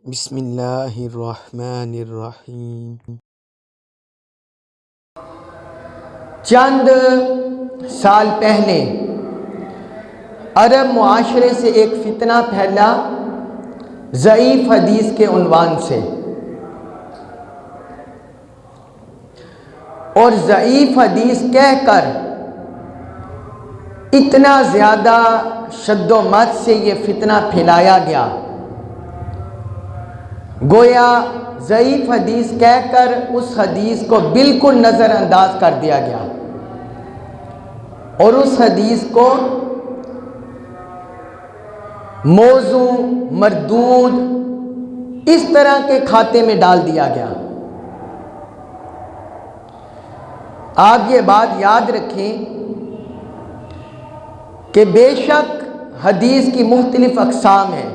بسم اللہ الرحمن الرحیم۔ چند سال پہلے عرب معاشرے سے ایک فتنہ پھیلا ضعیف حدیث کے عنوان سے، اور ضعیف حدیث کہہ کر اتنا زیادہ شد و مت سے یہ فتنہ پھیلایا گیا، گویا ضعیف حدیث کہہ کر اس حدیث کو بالکل نظر انداز کر دیا گیا اور اس حدیث کو موضوع، مردود اس طرح کے کھاتے میں ڈال دیا گیا۔ آپ یہ بات یاد رکھیں کہ بے شک حدیث کی مختلف اقسام ہیں،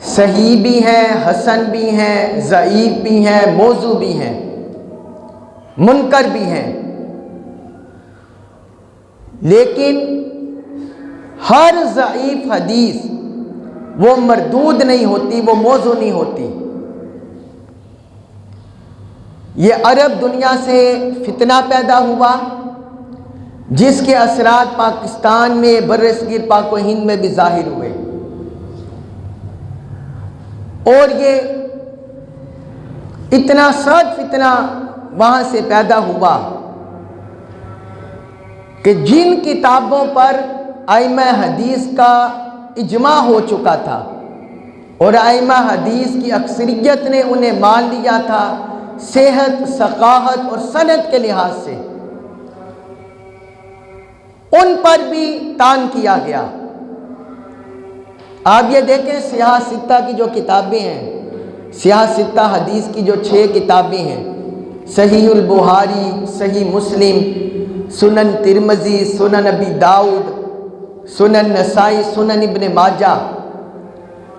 صحیح بھی ہیں، حسن بھی ہیں، ضعیف بھی ہیں، موضوع بھی ہیں، منکر بھی ہیں، لیکن ہر ضعیف حدیث وہ مردود نہیں ہوتی، وہ موضوع نہیں ہوتی۔ یہ عرب دنیا سے فتنہ پیدا ہوا جس کے اثرات پاکستان میں، برصغیر پاک و ہند میں بھی ظاہر ہوئے، اور یہ اتنا سخت فتنہ وہاں سے پیدا ہوا کہ جن کتابوں پر ائمہ حدیث کا اجماع ہو چکا تھا اور ائمہ حدیث کی اکثریت نے انہیں مان لیا تھا صحت، ثقافت اور سند کے لحاظ سے، ان پر بھی طعن کیا گیا۔ آپ یہ دیکھیں سیاہ ستہ کی جو کتابیں ہیں، سیاہ ستہ حدیث کی جو 6 کتابیں ہیں، صحیح البخاری، صحیح مسلم، سنن ترمذی، سنن ابی داؤد، سنن نسائی، سنن ابن ماجہ،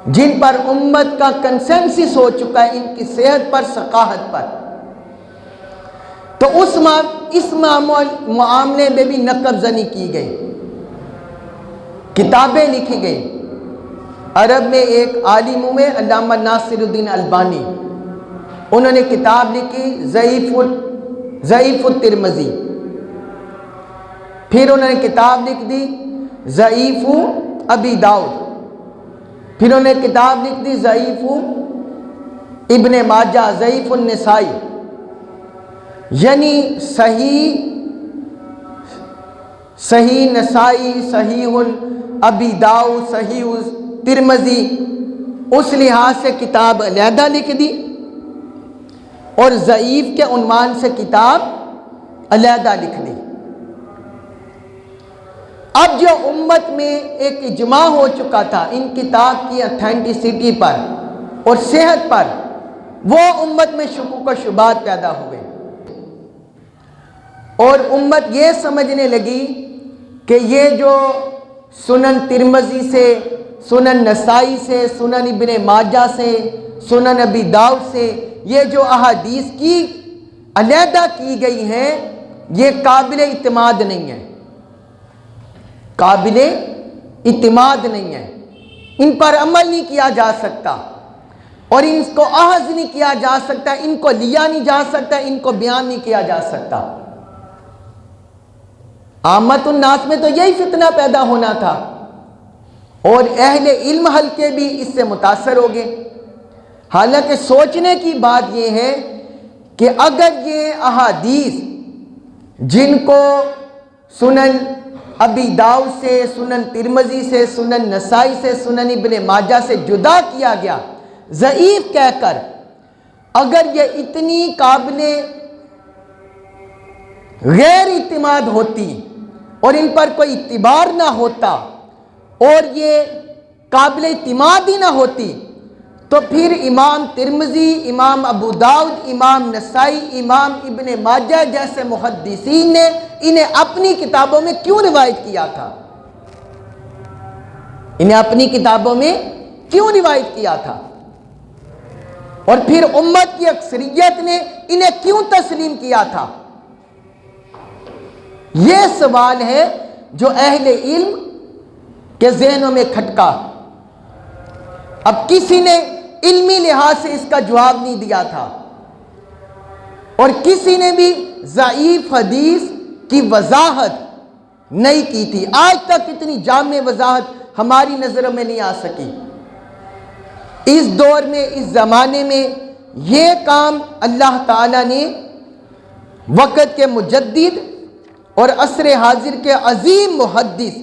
جن پر امت کا کنسنسس ہو چکا ہے ان کی صحت پر، ثقافت پر، تو اس معاملے میں بھی نقب زنی کی گئی، کتابیں لکھی گئی۔ عرب میں ایک عالم ہوئے علامہ ناصر الدین البانی، انہوں نے کتاب لکھی ضعیف الترمذی، پھر انہوں نے کتاب لکھ دی ضعیف ابی داؤد، پھر انہوں نے کتاب لکھ دی ضعیف ابن ماجہ، ضعیف النسائی، یعنی صحیح نسائی، صحیح ابی داؤد، صحیح ترمذی، اس لحاظ سے کتاب علیحدہ لکھ دی اور ضعیف کے عنوان سے کتاب علیحدہ لکھ دی۔ اب جو امت میں ایک اجماع ہو چکا تھا ان کتاب کی اتھینٹسٹی پر اور صحت پر، وہ امت میں شکوک و شبہات پیدا ہوئے اور امت یہ سمجھنے لگی کہ یہ جو سنن ترمذی سے، سنن نسائی سے، سنن ابن ماجہ سے، سنن ابی داؤد سے یہ جو احادیث کی علیحدہ کی گئی ہیں، یہ قابل اعتماد نہیں ہے، قابل اعتماد نہیں ہے، ان پر عمل نہیں کیا جا سکتا اور ان کو اخذ نہیں کیا جا سکتا، ان کو لیا نہیں جا سکتا، ان کو بیان نہیں کیا جا سکتا۔ عامت الناس میں تو یہی فتنہ پیدا ہونا تھا اور اہل علم حلقے بھی اس سے متاثر ہو گئے۔ حالانکہ سوچنے کی بات یہ ہے کہ اگر یہ احادیث جن کو سنن ابی داؤد سے، سنن ترمذی سے، سنن نسائی سے، سنن ابن ماجہ سے جدا کیا گیا ضعیف کہہ کر، اگر یہ اتنی قابل غیر اعتماد ہوتی اور ان پر کوئی اعتبار نہ ہوتا اور یہ قابل اعتماد ہی نہ ہوتی، تو پھر امام ترمذی، امام ابو داؤد، امام نسائی، امام ابن ماجہ جیسے محدثین نے انہیں اپنی کتابوں میں کیوں روایت کیا تھا؟ انہیں اپنی کتابوں میں کیوں روایت کیا تھا؟ اور پھر امت کی اکثریت نے انہیں کیوں تسلیم کیا تھا؟ یہ سوال ہے جو اہل علم کے ذہنوں میں کھٹکا۔ اب کسی نے علمی لحاظ سے اس کا جواب نہیں دیا تھا، اور کسی نے بھی ضعیف حدیث کی وضاحت نہیں کی تھی۔ آج تک اتنی جامع وضاحت ہماری نظروں میں نہیں آ سکی۔ اس دور میں، اس زمانے میں یہ کام اللہ تعالیٰ نے وقت کے مجدد اور عصر حاضر کے عظیم محدث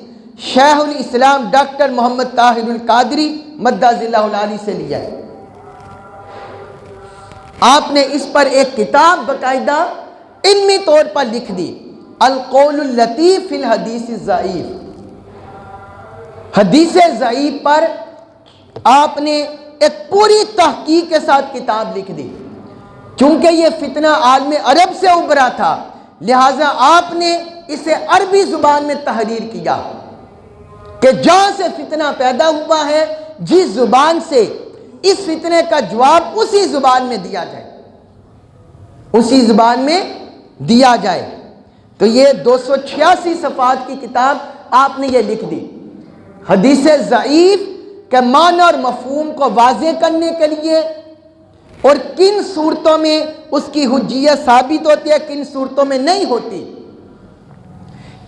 شیخ الاسلام ڈاکٹر محمد طاہر القادری مدّ اللہ العالی سے لیا ہے۔ آپ نے اس پر ایک کتاب باقاعدہ علمی طور پر لکھ دی، القول اللطیف فی الحدیث الضعیف۔ حدیث ضعیف پر آپ نے ایک پوری تحقیق کے ساتھ کتاب لکھ دی۔ چونکہ یہ فتنہ عالم عرب سے ابھرا تھا، لہٰذا آپ نے اسے عربی زبان میں تحریر کیا کہ جہاں سے فتنہ پیدا ہوا ہے، جس زبان سے اس فتنے کا جواب اسی زبان میں دیا جائے، اسی زبان میں دیا جائے۔ تو یہ 286 صفحات کی کتاب آپ نے یہ لکھ دی، حدیث ضعیف کے معنی اور مفہوم کو واضح کرنے کے لیے، اور کن صورتوں میں اس کی حجیت ثابت ہوتی ہے، کن صورتوں میں نہیں ہوتی،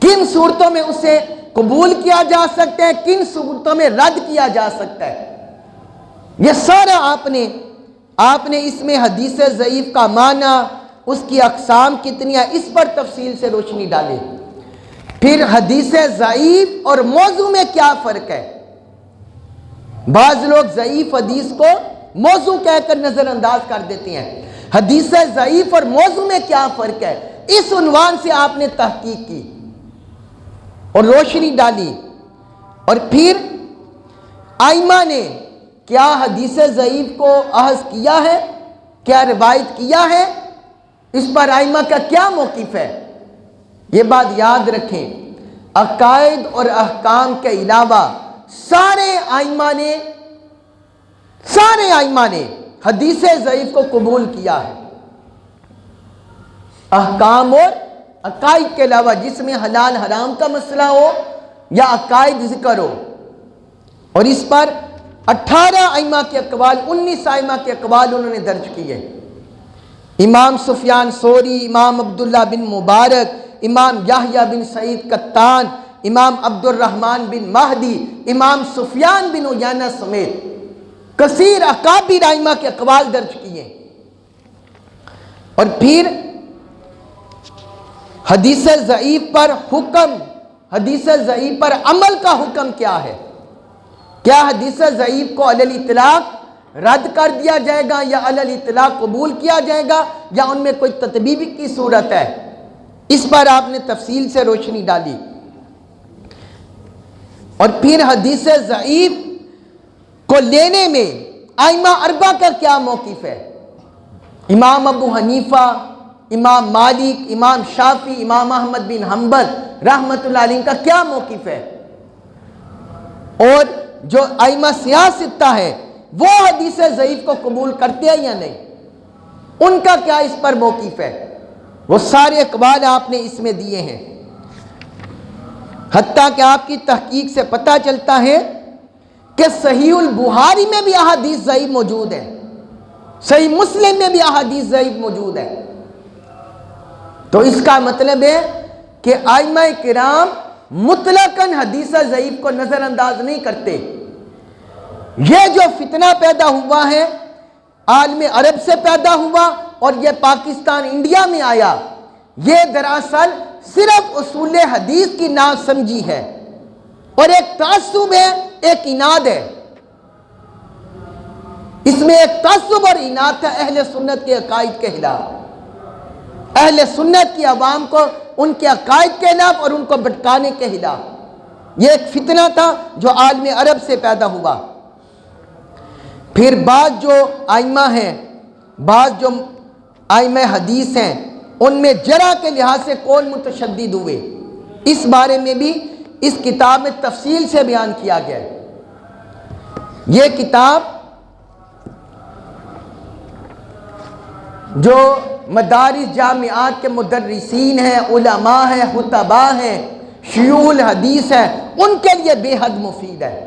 کن صورتوں میں اسے قبول کیا جا سکتا ہے، کن صورتوں میں رد کیا جا سکتا ہے۔ یہ سارا آپ نے اس میں حدیث ضعیف کا معنی، اس کی اقسام کتنی ہیں، اس پر تفصیل سے روشنی ڈالے۔ پھر حدیث ضعیف اور موضوع میں کیا فرق ہے؟ بعض لوگ ضعیف حدیث کو موضوع کہہ کر نظر انداز کر دیتے ہیں۔ حدیث ضعیف اور موضوع میں کیا فرق ہے، اس عنوان سے آپ نے تحقیق کی اور روشنی ڈالی۔ اور پھر ائمہ نے کیا حدیث ضعیف کو اخذ کیا ہے، کیا روایت کیا ہے، اس پر ائمہ کا کیا موقف ہے؟ یہ بات یاد رکھیں، عقائد اور احکام کے علاوہ سارے ائمہ نے حدیث ضعیف کو قبول کیا ہے۔ احکام اور عقائد کے علاوہ، جس میں حلال حرام کا مسئلہ ہو یا عقائد ذکر ہو، اور اس پر 18 ائمہ کے اقوال، 19 ائمہ کے اقوال انہوں نے درج کیے۔ امام سفیان ثوری، امام عبداللہ بن مبارک، امام یحییٰ بن سعید قطان، امام عبد الرحمن بن مہدی، امام سفیان بن عیینہ سمیت کثیر اکابر ائمہ کے اقوال درج کیے۔ اور پھر حدیث ضعیف پر حکم، حدیث ضعیف پر عمل کا حکم کیا ہے؟ کیا حدیث ضعیف کو علی الاطلاق رد کر دیا جائے گا، یا علی الاطلاق قبول کیا جائے گا، یا ان میں کوئی تطبیق کی صورت ہے؟ اس پر آپ نے تفصیل سے روشنی ڈالی۔ اور پھر حدیث ضعیف کو لینے میں ائمہ اربعہ کا کیا موقف ہے؟ امام ابو حنیفہ، امام مالک، امام شافعی، امام احمد بن حنبل رحمۃ اللہ علیہ کا کیا موقف ہے؟ اور جو ائمہ سیاستہ ہے وہ حدیث ضعیف کو قبول کرتے ہیں یا نہیں، ان کا کیا اس پر موقف ہے؟ وہ سارے اقوال آپ نے اس میں دیے ہیں۔ حتیٰ کہ آپ کی تحقیق سے پتہ چلتا ہے کہ صحیح البخاری میں بھی احادیث ضعیف موجود ہے، صحیح مسلم میں بھی احادیث ضعیف موجود ہے۔ تو اس کا مطلب ہے کہ ائمہ کرام مطلقاً حدیث ضعیف کو نظر انداز نہیں کرتے۔ یہ جو فتنہ پیدا ہوا ہے، عالم عرب سے پیدا ہوا اور یہ پاکستان انڈیا میں آیا، یہ دراصل صرف اصول حدیث کی ناسمجھی ہے، اور ایک تعصب ہے، ایک اناد ہے۔ اس میں ایک تعصب اور اناد ہے اہل سنت کے عقائد کے خلاف، اہل سنت کی عوام کو ان کے عقائد کے خلاف اور ان کو بھٹکانے کے خلاف۔ یہ ایک فتنہ تھا جو عالم عرب سے پیدا ہوا۔ پھر بعض جو ائمہ ہیں، بعض جو ائمہ حدیث ہیں، ان میں جرح کے لحاظ سے کون متشدد ہوئے، اس بارے میں بھی اس کتاب میں تفصیل سے بیان کیا گیا ہے۔ یہ کتاب جو مدارس جامعات کے مدرسین ہیں، علماء ہیں، خطباء ہیں، شیوخ الحدیث ہیں، ان کے لیے بے حد مفید ہے۔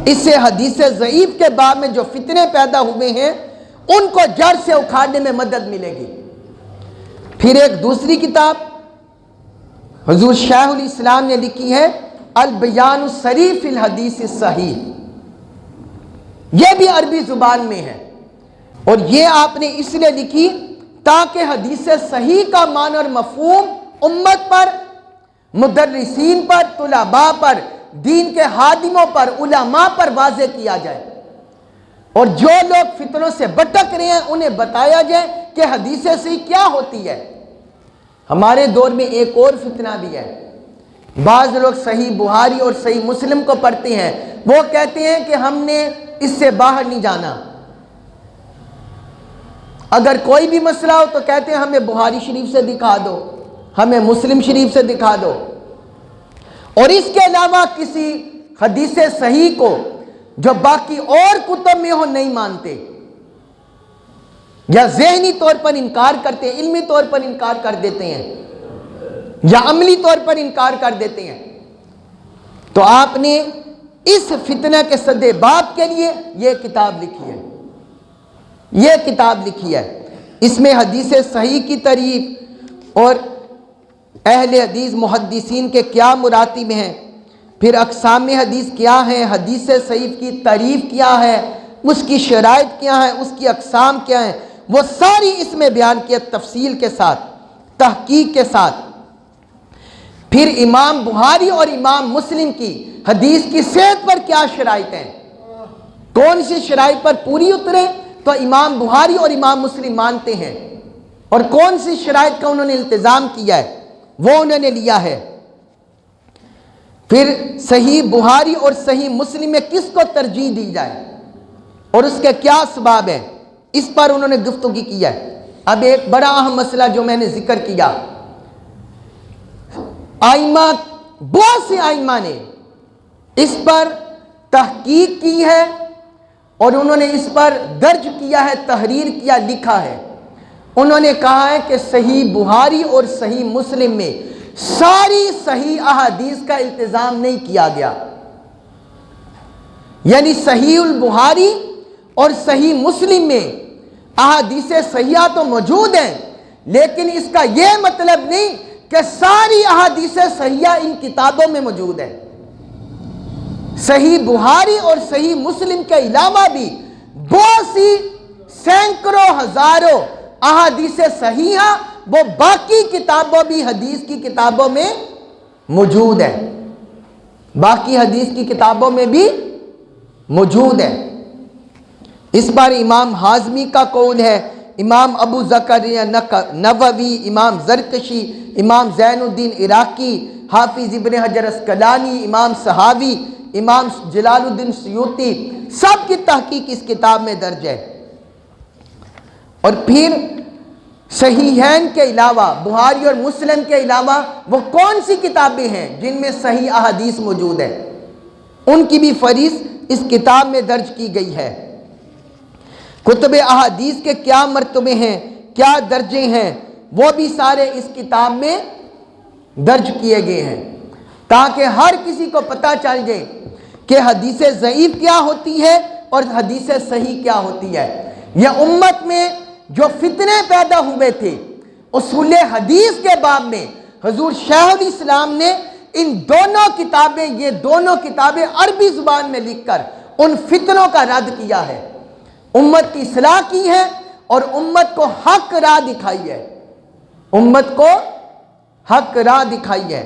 اسے حدیث ضعیف کے باب میں جو فتنے پیدا ہوئے ہیں ان کو جڑ سے اکھاڑنے میں مدد ملے گی۔ پھر ایک دوسری کتاب حضور شیخ الاسلام نے لکھی ہے البیان الصریح فی الحدیث الصحیح، یہ بھی عربی زبان میں ہے، اور یہ آپ نے اس لیے لکھی تاکہ حدیث صحیح کا معنی اور مفہوم امت پر، مدرسین پر، طلباء پر، دین کے خادموں پر، علماء پر واضح کیا جائے، اور جو لوگ فتنوں سے بھٹک رہے ہیں انہیں بتایا جائے کہ حدیث صحیح کیا ہوتی ہے۔ ہمارے دور میں ایک اور فتنہ بھی ہے، بعض لوگ صحیح بخاری اور صحیح مسلم کو پڑھتے ہیں، وہ کہتے ہیں کہ ہم نے اس سے باہر نہیں جانا، اگر کوئی بھی مسئلہ ہو تو کہتے ہیں ہمیں بخاری شریف سے دکھا دو، ہمیں مسلم شریف سے دکھا دو، اور اس کے علاوہ کسی حدیث صحیح کو جو باقی اور کتب میں ہو نہیں مانتے، یا ذہنی طور پر انکار کرتے ہیں، علمی طور پر انکار کر دیتے ہیں، یا عملی طور پر انکار کر دیتے ہیں۔ تو آپ نے اس فتنہ کے سد باب کے لیے یہ کتاب لکھی ہے، یہ کتاب لکھی ہے۔ اس میں حدیث صحیح کی تعریف اور اہل حدیث محدثین کے کیا مراتب ہیں، پھر اقسام حدیث کیا ہیں، حدیث صحیح کی تعریف کیا ہے، اس کی شرائط کیا ہے، اس کی اقسام کیا ہیں، وہ ساری اس میں بیان کیا تفصیل کے ساتھ، تحقیق کے ساتھ۔ پھر امام بخاری اور امام مسلم کی حدیث کی صحت پر کیا شرائط ہیں، کون سی شرائط پر پوری اترے تو امام بخاری اور امام مسلم مانتے ہیں، اور کون سی شرائط کا انہوں نے التزام کیا ہے وہ انہوں نے لیا ہے۔ پھر صحیح بخاری اور صحیح مسلم میں کس کو ترجیح دی جائے اور اس کے کیا اسباب ہیں، اس پر انہوں نے گفتگو کی ہے۔ اب ایک بڑا اہم مسئلہ جو میں نے ذکر کیا، آئمہ، بہت سے آئمہ نے اس پر تحقیق کی ہے اور انہوں نے اس پر درج کیا ہے، تحریر کیا، لکھا ہے۔ انہوں نے کہا ہے کہ صحیح بخاری اور صحیح مسلم میں ساری صحیح احادیث کا التزام نہیں کیا گیا، یعنی صحیح البخاری اور صحیح مسلم میں احادیث صحیحہ تو موجود ہیں، لیکن اس کا یہ مطلب نہیں کہ ساری احادیث صحیحہ ان کتابوں میں موجود ہیں۔ صحیح بخاری اور صحیح مسلم کے علاوہ بھی بہت سی سینکڑوں ہزاروں احادیث صحیحہ وہ باقی کتابوں بھی، حدیث کی کتابوں میں موجود ہے، باقی حدیث کی کتابوں میں بھی موجود ہے۔ اس پر امام حازمی کا قول ہے، امام ابو زکریا نووی، امام زرکشی، امام زین الدین عراقی، حافظ ابن حجر اسقلانی، امام صحاوی، امام جلال الدین سیوطی، سب کی تحقیق اس کتاب میں درج ہے۔ اور پھر صحیحین کے علاوہ، بخاری اور مسلم کے علاوہ وہ کون سی کتابیں ہیں جن میں صحیح احادیث موجود ہے، ان کی بھی فہرست اس کتاب میں درج کی گئی ہے۔ کتب احادیث کے کیا مرتبے ہیں، کیا درجے ہیں، وہ بھی سارے اس کتاب میں درج کیے گئے ہیں، تاکہ ہر کسی کو پتہ چل جائے کہ حدیث ضعیف کیا ہوتی ہے اور حدیث صحیح کیا ہوتی ہے۔ یہ امت میں جو فتنے پیدا ہوئے تھے اصول حدیث کے باب میں، حضور شیخ الاسلام نے ان دونوں کتابیں، یہ دونوں کتابیں عربی زبان میں لکھ کر ان فتنوں کا رد کیا ہے، امت کی اصلاح کی ہے اور امت کو حق راہ دکھائی ہے، امت کو حق راہ دکھائی ہے۔